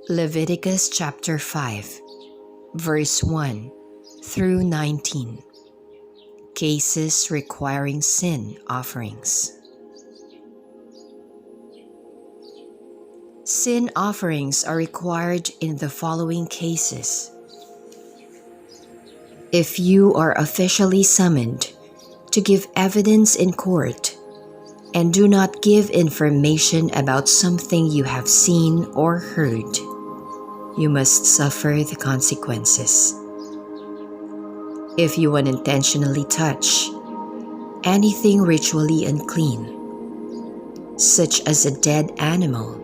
Leviticus chapter 5, verse 1 through 19. Cases requiring sin offerings. Sin offerings are required in the following cases. If you are officially summoned to give evidence in court and do not give information about something you have seen or heard, you must suffer the consequences. If you unintentionally touch anything ritually unclean, such as a dead animal,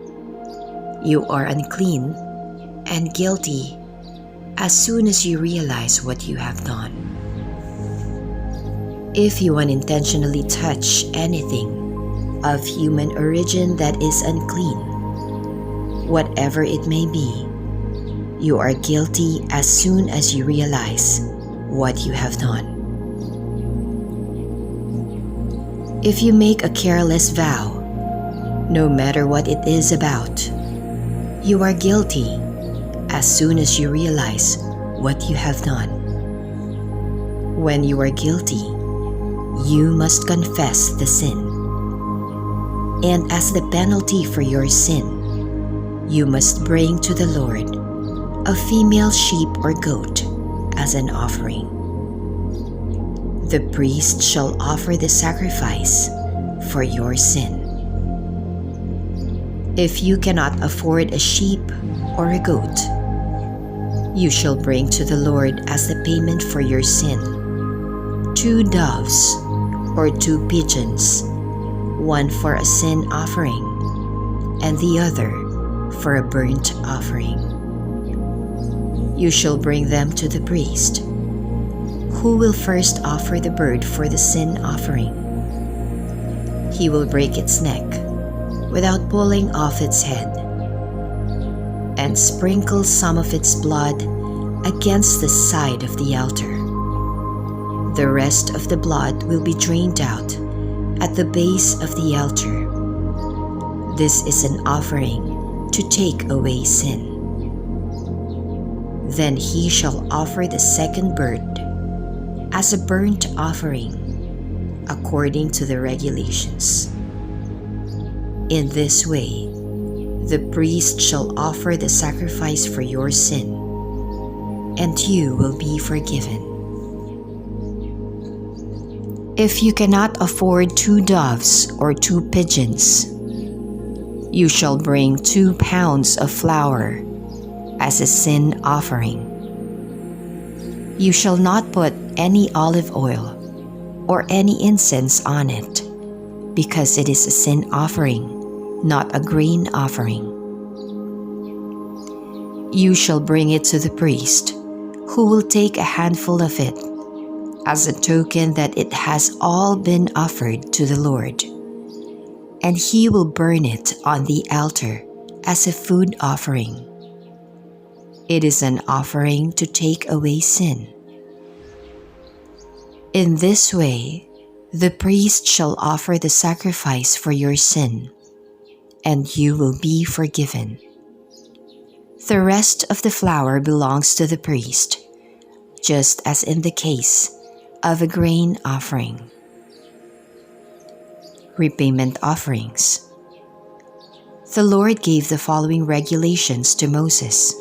you are unclean and guilty as soon as you realize what you have done. If you unintentionally touch anything of human origin that is unclean, whatever it may be, you are guilty as soon as you realize what you have done. If you make a careless vow, no matter what it is about, you are guilty as soon as you realize what you have done. When you are guilty, you must confess the sin. And as the penalty for your sin, you must bring to the Lord a female sheep or goat as an offering. The priest shall offer the sacrifice for your sin. If you cannot afford a sheep or a goat, you shall bring to the Lord as the payment for your sin 2 doves or 2 pigeons, one for a sin offering and the other for a burnt offering. You shall bring them to the priest, who will first offer the bird for the sin offering. He will break its neck without pulling off its head, and sprinkle some of its blood against the side of the altar. The rest of the blood will be drained out at the base of the altar. This is an offering to take away sin. Then he shall offer the second bird as a burnt offering, according to the regulations. In this way, the priest shall offer the sacrifice for your sin, and you will be forgiven. If you cannot afford 2 doves or 2 pigeons, you shall bring 2 pounds of flour as a sin offering. You shall not put any olive oil or any incense on it, because it is a sin offering, not a grain offering. You shall bring it to the priest, who will take a handful of it as a token that it has all been offered to the Lord, and he will burn it on the altar as a food offering. It is an offering to take away sin. In this way, the priest shall offer the sacrifice for your sin, and you will be forgiven. The rest of the flour belongs to the priest, just as in the case of a grain offering. Repayment offerings. The Lord gave the following regulations to Moses.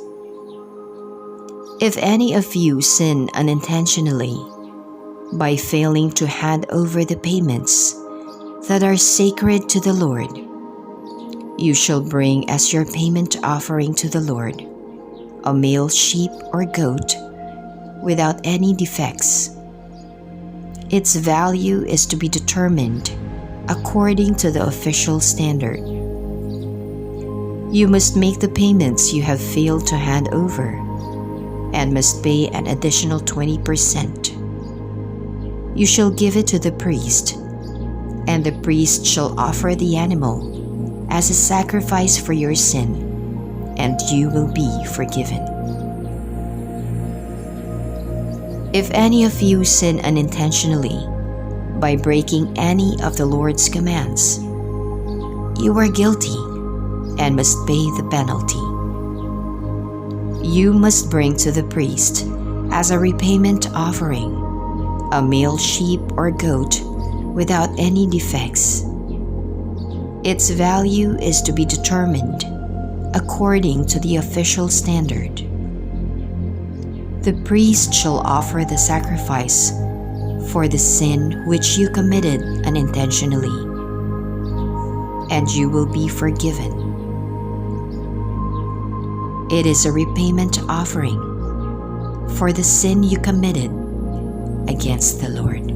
If any of you sin unintentionally by failing to hand over the payments that are sacred to the Lord, you shall bring as your payment offering to the Lord a male sheep or goat without any defects. Its value is to be determined according to the official standard. You must make the payments you have failed to hand over and must pay an additional 20%. You shall give it to the priest, and the priest shall offer the animal as a sacrifice for your sin, and you will be forgiven. If any of you sin unintentionally by breaking any of the Lord's commands, you are guilty and must pay the penalty. You must bring to the priest as a repayment offering a male sheep or goat without any defects. Its value is to be determined according to the official standard. The priest shall offer the sacrifice for the sin which you committed unintentionally, and you will be forgiven. It is a repayment offering for the sin you committed against the Lord.